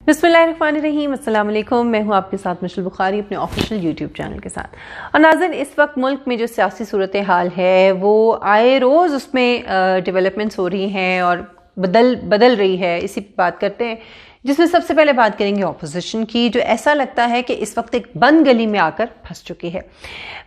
बिस्मिल्लाहिर्रहमानिर्रहीम, अस्सलाम वालेकुम। मैं हूं आपके साथ मिशल बुखारी अपने ऑफिशियल यूट्यूब चैनल के साथ। और नाज़रीन, इस वक्त मुल्क में जो सियासी सूरत हाल है वो आए रोज़ उसमें डेवलपमेंट्स हो रही हैं और बदल रही है। इसी पर बात करते हैं, जिसमें सबसे पहले बात करेंगे ऑपोजिशन की, जो ऐसा लगता है कि इस वक्त एक बंद गली में आकर फंस चुकी है।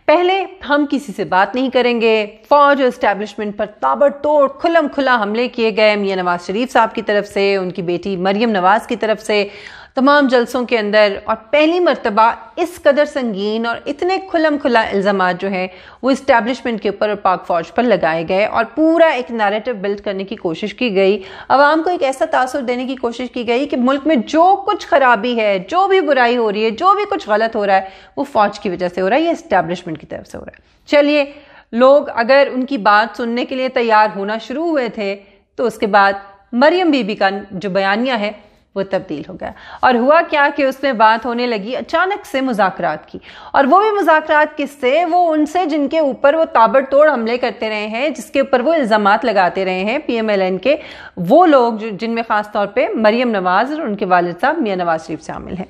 पहले हम किसी से बात नहीं करेंगे, फौज और एस्टैब्लिशमेंट पर ताबड़तोड़ खुल्लम खुला हमले किए गए मियां नवाज शरीफ साहब की तरफ से, उनकी बेटी मरियम नवाज की तरफ से, तमाम जलसों के अंदर। और पहली मर्तबा इस कदर संगीन और इतने खुल्लम खुला इल्ज़ामात जो हैं वो इस्टेब्लिशमेंट के ऊपर और पाक फौज पर लगाए गए और पूरा एक नैरेटिव बिल्ड करने की कोशिश की गई। अवाम को एक ऐसा तासुर देने की कोशिश की गई कि मुल्क में जो कुछ खराबी है, जो भी बुराई हो रही है, जो भी कुछ गलत हो रहा है, वो फौज की वजह से हो रहा है, ये इस्टेब्लिशमेंट की तरफ से हो रहा है। चलिए, लोग अगर उनकी बात सुनने के लिए तैयार होना शुरू हुए थे तो उसके बाद मरियम बीबी का जो बयानिया है वो तब्दील हो गया। और हुआ क्या कि उसमें बात होने लगी अचानक से मुज़ाकरात की, और वो भी मुज़ाकरात किससे? वो उनसे जिनके ऊपर वो ताबड़तोड़ हमले करते रहे हैं, जिसके ऊपर वो इल्ज़ामात लगाते रहे हैं, PMLN के वो लोग जिनमें ख़ास तौर पे मरियम नवाज और उनके वालिद साहब मियां नवाज शरीफ शामिल हैं।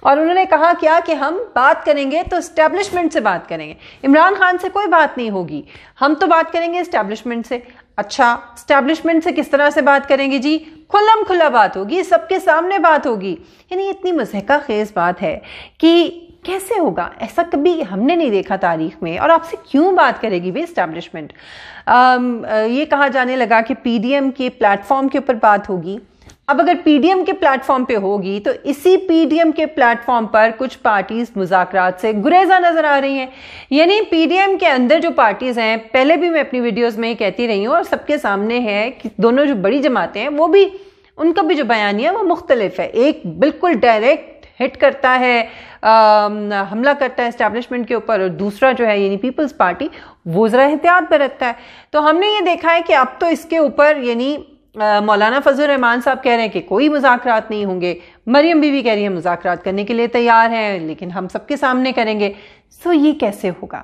और उन्होंने कहा क्या कि हम बात करेंगे तो इस्टेब्लिशमेंट से बात करेंगे, इमरान खान से कोई बात नहीं होगी, हम तो बात करेंगे इस्टेब्लिशमेंट से। अच्छा, इस्टेब्लिशमेंट से किस तरह से बात करेंगे जी? खुल्लम खुला बात होगी, सबके सामने बात होगी। यानी इतनी मज़हका खेज बात है कि कैसे होगा, ऐसा कभी हमने नहीं देखा तारीख में। और आपसे क्यों बात करेगी भाई इस्टेब्लिशमेंट? ये कहा जाने लगा कि PDM के प्लेटफॉर्म के ऊपर बात होगी। अब अगर PDM के प्लेटफॉर्म पे होगी तो इसी PDM के प्लेटफॉर्म पर कुछ पार्टीज मुज़ाकरात से गुरेजा नजर आ रही हैं। यानी PDM के अंदर जो पार्टीज हैं, पहले भी मैं अपनी वीडियोस में कहती रही हूँ और सबके सामने है कि दोनों जो बड़ी जमातें हैं वो भी, उनका भी जो बयानिया वो मुख्तलिफ है। एक बिल्कुल डायरेक्ट हिट करता है, हमला करता है एस्टैब्लिशमेंट के ऊपर, और दूसरा जो है यानी पीपल्स पार्टी वो जरा एहतियात बरतता है। तो हमने ये देखा है कि अब तो इसके ऊपर यानी मौलाना फजल रहमान साहब कह रहे हैं कि कोई मुज़ाकरात नहीं होंगे, मरियम बीबी कह रही है मुज़ाकरात करने के लिए तैयार हैं, लेकिन हम सबके सामने करेंगे। सो ये कैसे होगा?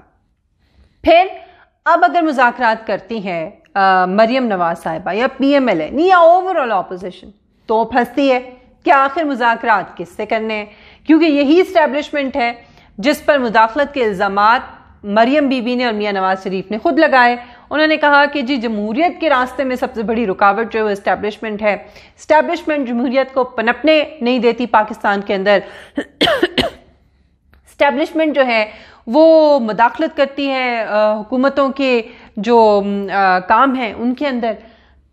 फिर अब अगर मुज़ाकरात करती हैं मरियम नवाज साहिबा या PMLN या ओवरऑल ऑपोजिशन, तो फंसती है कि आखिर मुज़ाकरात किससे करने हैं, क्योंकि यही इस्टेब्लिशमेंट है जिस पर मुदाखलत के इल्ज़ामात मरियम बीबी ने और मियां नवाज शरीफ ने खुद लगाए। उन्होंने कहा कि जी जमहूरियत के रास्ते में सबसे बड़ी रुकावट जो है इस्टेब्लिशमेंट है, इस्टेब्लिशमेंट जमहूरियत को पनपने नहीं देती पाकिस्तान के अंदर। इस्टेब्लिशमेंट जो है वो मुदाखलत करती है हुकूमतों के जो काम हैं उनके अंदर।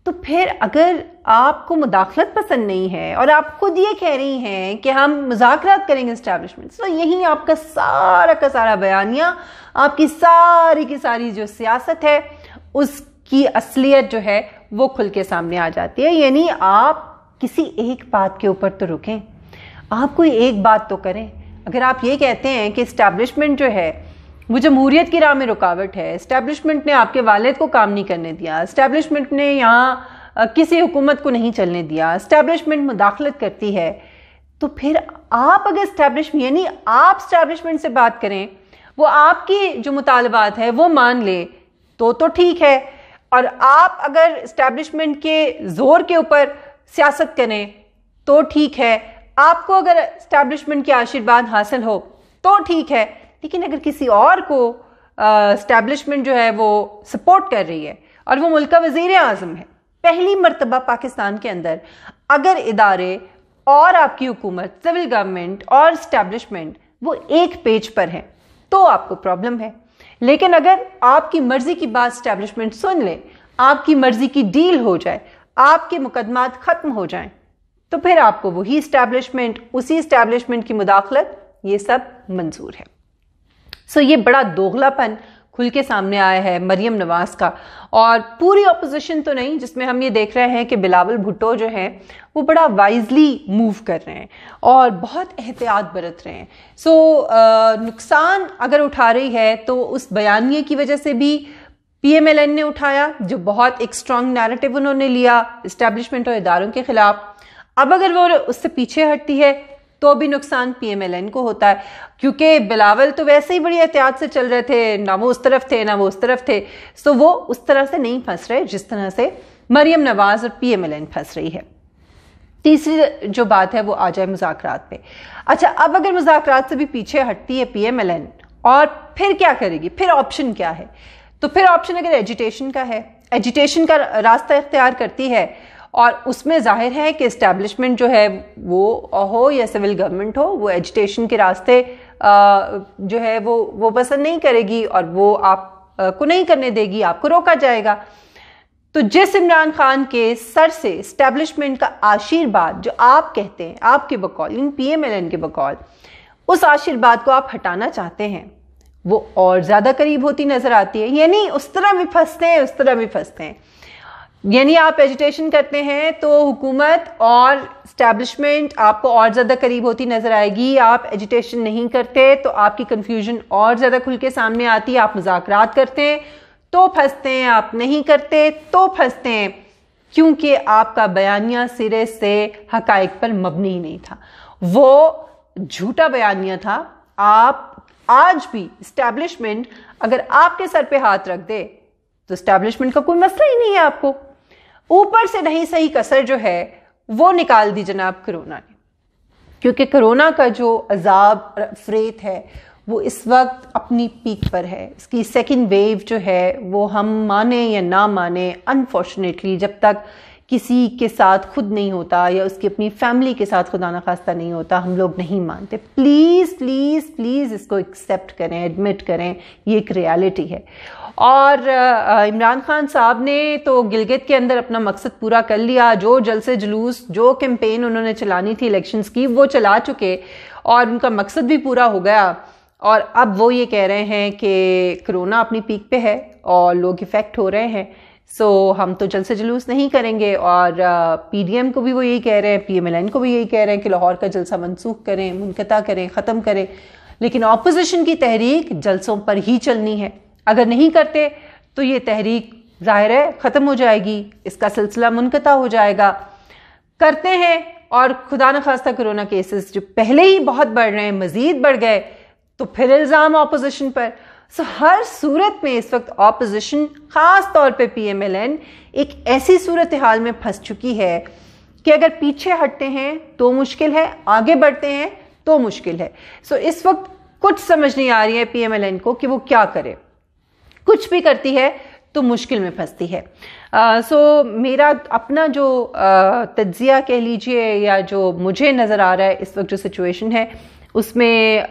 तो फिर अगर आपको मुदाखलत पसंद नहीं है और आप खुद ये कह रही हैं कि हम मुज़ाकरात करेंगे इस्टेब्लिशमेंट, तो यही आपका सारा का सारा बयानिया, आपकी सारी की सारी जो सियासत है उसकी असलियत जो है वो खुल के सामने आ जाती है। यानी आप किसी एक बात के ऊपर तो रुकें, आप कोई एक बात तो करें। अगर आप ये कहते हैं कि इस्टेब्लिशमेंट जो है वो जमहूरियत की राह में रुकावट है, इस्टेब्लिशमेंट ने आपके वालिद को काम नहीं करने दिया, इस्टेब्लिशमेंट ने यहाँ किसी हुकूमत को नहीं चलने दिया, इस्टेब्लिशमेंट मुदाखलत करती है, तो फिर आप अगर यानी आप इस्टेब्लिशमेंट से बात करें, वो आपकी जो मुतालबात है वो मान ले तो ठीक है। और आप अगर इस्टेब्लिशमेंट के जोर के ऊपर सियासत करें तो ठीक है, आपको अगर इस्टेब्लिशमेंट के आशीर्वाद हासिल हो तो ठीक है। लेकिन अगर किसी और को इस्टेब्लिशमेंट जो है वो सपोर्ट कर रही है और वो मुल्क का वजीर आज़म है, पहली मर्तबा पाकिस्तान के अंदर अगर इदारे और आपकी हुकूमत, सिविल गवर्नमेंट और इस्टेब्लिशमेंट वो एक पेज पर हैं, तो आपको प्रॉब्लम है। लेकिन अगर आपकी मर्जी की बात इस्टेब्लिशमेंट सुन ले, आपकी मर्जी की डील हो जाए, आपके मुकदमात खत्म हो जाएं, तो फिर आपको वही इस्टेब्लिशमेंट, उसी इस्टेब्लिशमेंट की मुदाखलत, ये सब मंजूर है। सो ये बड़ा दोगलापन खुल के सामने आया है मरियम नवाज का। और पूरी ऑपोजिशन तो नहीं, जिसमें हम ये देख रहे हैं कि बिलावल भुट्टो जो है वो बड़ा वाइजली मूव कर रहे हैं और बहुत एहतियात बरत रहे हैं। सो नुकसान अगर उठा रही है तो उस बयानिए की वजह से भी PMLN ने उठाया, जो बहुत एक स्ट्रॉन्ग नैरेटिव उन्होंने लिया इस्टेब्लिशमेंट और इदारों के खिलाफ। अब अगर वो उससे पीछे हटती है तो भी नुकसान PMLN को होता है, क्योंकि बिलावल तो वैसे ही बड़ी एहतियात से चल रहे थे, ना वो उस तरफ थे ना वो उस तरफ थे। सो वो उस तरह से नहीं फंस रहे जिस तरह से मरियम नवाज और PMLN फंस रही है। तीसरी जो बात है वो आ जाए मुज़ाकरात पे। अच्छा, अब अगर मुज़ाकरात से भी पीछे हटती है PMLN और फिर क्या करेगी, फिर ऑप्शन क्या है? तो फिर ऑप्शन अगर एजिटेशन का है, एजिटेशन का रास्ता इख्तियार करती है और उसमें जाहिर है कि इस्टेब्लिशमेंट जो है वो हो या सिविल गवर्नमेंट हो, वो एजिटेशन के रास्ते जो है वो पसंद नहीं करेगी और वो आप को नहीं करने देगी, आपको रोका जाएगा। तो जिस इमरान खान के सर से इस्टेब्लिशमेंट का आशीर्वाद जो आप कहते हैं आपके बकौल, इन PMLN के बकौल, उस आशीर्वाद को आप हटाना चाहते हैं, वो और ज्यादा करीब होती नजर आती है। यानी उस तरह भी फंसते हैं, उस तरह भी फंसते हैं। यानी आप एजिटेशन करते हैं तो हुकूमत और इस्टेब्लिशमेंट आपको और ज़्यादा करीब होती नज़र आएगी। आप एजिटेशन नहीं करते तो आपकी कन्फ्यूजन और ज़्यादा खुल के सामने आती है। आप मुज़ाकरात करते हैं तो फंसते हैं, आप नहीं करते तो फंसते हैं, क्योंकि आपका बयानिया सिरे से हकाइक पर मबनी नहीं था, वो झूठा बयानिया था। आप आज भी इस्टेब्लिशमेंट अगर आपके सर पे हाथ रख दे तो इस्टेब्लिशमेंट का कोई मसला ही नहीं है। आपको ऊपर से नहीं सही कसर जो है वो निकाल दी जनाब कोरोना ने, क्योंकि कोरोना का जो अजाब अफरेत है वो इस वक्त अपनी पीक पर है। इसकी सेकंड वेव जो है वो हम माने या ना माने, अनफॉर्चुनेटली जब तक किसी के साथ खुद नहीं होता या उसकी अपनी फैमिली के साथ खुदा ना खास्ता नहीं होता, हम लोग नहीं मानते। प्लीज़ प्लीज़ प्लीज़ इसको एक्सेप्ट करें, एडमिट करें, ये एक रियलिटी है। और इमरान खान साहब ने तो गिलगित के अंदर अपना मकसद पूरा कर लिया। जो जलसे जुलूस, जो कैंपेन उन्होंने चलानी थी इलेक्शंस की, वो चला चुके और उनका मकसद भी पूरा हो गया। और अब वो ये कह रहे हैं कि कोरोना अपनी पीक पे है और लोग इफेक्ट हो रहे हैं, सो हम तो जलसे जुलूस नहीं करेंगे। और PDM को भी वो यही कह रहे हैं, PMLN को भी यही कह रहे हैं कि लाहौर का जलसा मनसूख करें, मुनक़ता करें, ख़त्म करें। लेकिन ऑपोजिशन की तहरीक जलसों पर ही चलनी है। अगर नहीं करते तो ये तहरीक जाहिर है ख़त्म हो जाएगी, इसका सिलसिला मुनक़ता हो जाएगा। करते हैं और खुदा न खास्ता कोरोना केसेस जो पहले ही बहुत बढ़ रहे हैं मज़ीद बढ़ गए तो फिर इल्ज़ाम ऑपोजिशन पर। सो हर सूरत में इस वक्त ऑपोजिशन, ख़ास तौर पे PMLN, एक ऐसी सूरत हाल में फंस चुकी है कि अगर पीछे हटते हैं तो मुश्किल है, आगे बढ़ते हैं तो मुश्किल है। सो इस वक्त कुछ समझ नहीं आ रही है PMLN को कि वो क्या करे। कुछ भी करती है तो मुश्किल में फंसती है। सो मेरा अपना जो तज्जिया कह लीजिए या जो मुझे नज़र आ रहा है इस वक्त जो सिचुएशन है उसमें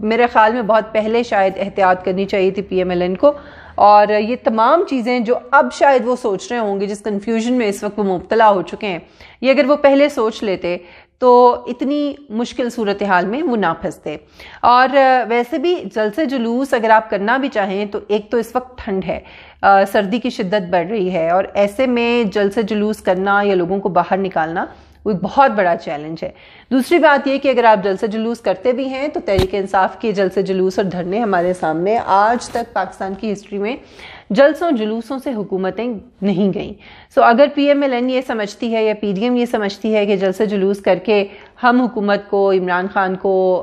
मेरे ख्याल में बहुत पहले शायद एहतियात करनी चाहिए थी PMLN को। और ये तमाम चीज़ें जो अब शायद वो सोच रहे होंगे, जिस कन्फ्यूजन में इस वक्त वो मुब्तला हो चुके हैं, ये अगर वो पहले सोच लेते तो इतनी मुश्किल सूरत हाल में वो ना फंसते। और वैसे भी जलसे जुलूस अगर आप करना भी चाहें तो एक तो इस वक्त ठंड है, सर्दी की शिद्दत बढ़ रही है और ऐसे में जलसे जुलूस करना या लोगों को बाहर निकालना वो एक बहुत बड़ा चैलेंज है। दूसरी बात यह कि अगर आप जलसे जुलूस करते भी हैं तो तहरीक इंसाफ के जलसे जुलूस और धरने हमारे सामने, आज तक पाकिस्तान की हिस्ट्री में जलसों जुलूसों से हुकूमतें नहीं गईं। सो अगर PMLN ये समझती है या PDM ये समझती है कि जलसे जुलूस करके हम हुकूमत को, इमरान खान को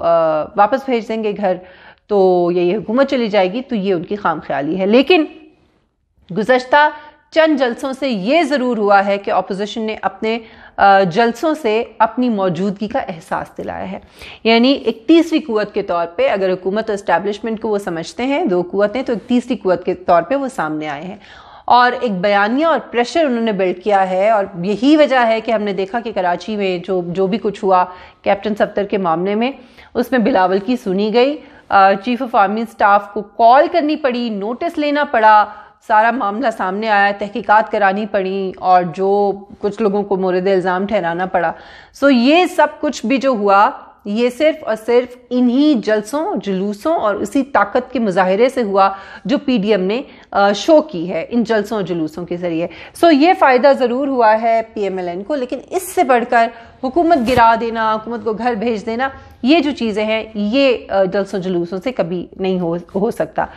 वापस भेज देंगे घर तो ये हुकूमत चली जाएगी, तो ये उनकी खामख्याली है। लेकिन गुज़श्ता चंद जलसों से ये ज़रूर हुआ है कि अपोजिशन ने अपने जलसों से अपनी मौजूदगी का एहसास दिलाया है। यानी एक तीसरी कुव्वत के तौर पे अगर हुकूमत और एस्टैब्लिशमेंट को वो समझते हैं दो कुव्वतें, तो एक तीसरी कुव्वत के तौर पे वो सामने आए हैं और एक बयानिया और प्रेशर उन्होंने बिल्ड किया है। और यही वजह है कि हमने देखा कि कराची में जो भी कुछ हुआ कैप्टन सफ्दर के मामले में, उसमें बिलावल की सुनी गई, चीफ ऑफ आर्मी स्टाफ को कॉल करनी पड़ी, नोटिस लेना पड़ा, सारा मामला सामने आया, तहकीकात करानी पड़ी और जो कुछ लोगों को मोरद इल्ज़ाम ठहराना पड़ा। सो ये सब कुछ भी जो हुआ ये सिर्फ और सिर्फ इन्हीं जलसों जुलूसों और उसी ताकत के मुजाहिरे से हुआ जो PDM ने शो की है इन जलसों और जुलूसों के जरिए। सो ये फ़ायदा ज़रूर हुआ है PMLN को, लेकिन इससे बढ़कर हुकूमत गिरा देना, हुकूमत को घर भेज देना, ये जो चीज़ें हैं ये जलसों जुलूसों से कभी नहीं हो सकता।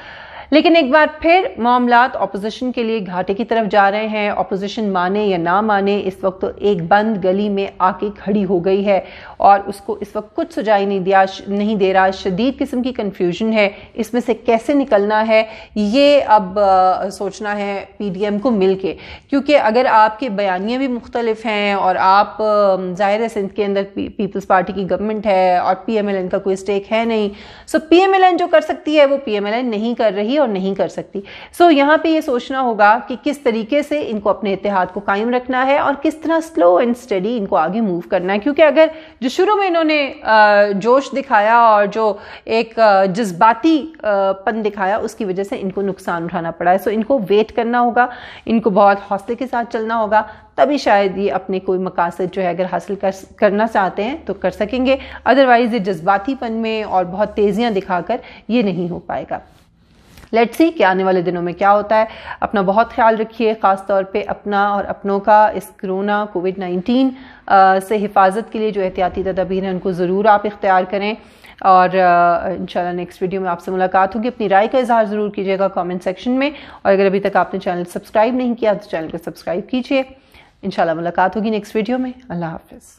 लेकिन एक बार फिर मामलात अपोजिशन के लिए घाटे की तरफ जा रहे हैं। अपोजिशन माने या ना माने, इस वक्त तो एक बंद गली में आके खड़ी हो गई है और उसको इस वक्त कुछ सुझाई नहीं दे रहा। शदीद किस्म की कंफ्यूजन है, इसमें से कैसे निकलना है ये अब सोचना है PDM को मिलके, क्योंकि अगर आपके बयानियाँ भी मुख्तलिफ हैं और आप ज़ाहिर है सिंध के अंदर पीपल्स पार्टी की गवर्नमेंट है और PMLN का कोई स्टेक है नहीं, सो PMLN जो कर सकती है वो PMLN नहीं कर रही और नहीं कर सकती। सो यहाँ पे ये सोचना होगा कि किस तरीके से इनको अपने इत्तेहाद को कायम रखना है और किस तरह स्लो एंड स्टडी इनको आगे मूव करना है, क्योंकि अगर जो शुरू में इन्होंने जोश दिखाया और जो एक जज्बाती पन दिखाया उसकी वजह से इनको नुकसान उठाना पड़ा है। सो इनको वेट करना होगा, इनको बहुत हौसले के साथ चलना होगा, तभी शायद ये अपने कोई मकासद जो है अगर हासिल करना चाहते हैं तो कर सकेंगे। अदरवाइज ये जज्बातीपन में और बहुत तेजियां दिखाकर ये नहीं हो पाएगा। लेट्स सी कि आने वाले दिनों में क्या होता है। अपना बहुत ख्याल रखिए, ख़ास तौर पे अपना और अपनों का। इस कोरोना कोविड-19 से हिफाजत के लिए जो एहतियाती तदाबीर हैं उनको ज़रूर आप इख्तियार करें और इंशाल्लाह नेक्स्ट वीडियो में आपसे मुलाकात होगी। अपनी राय का इजहार ज़रूर कीजिएगा कमेंट सेक्शन में, और अगर अभी तक आपने चैनल सब्सक्राइब नहीं किया तो चैनल को सब्सक्राइब कीजिए। इंशाल्लाह मुलाकात होगी नेक्स्ट वीडियो में। अल्लाह हाफ़िज़।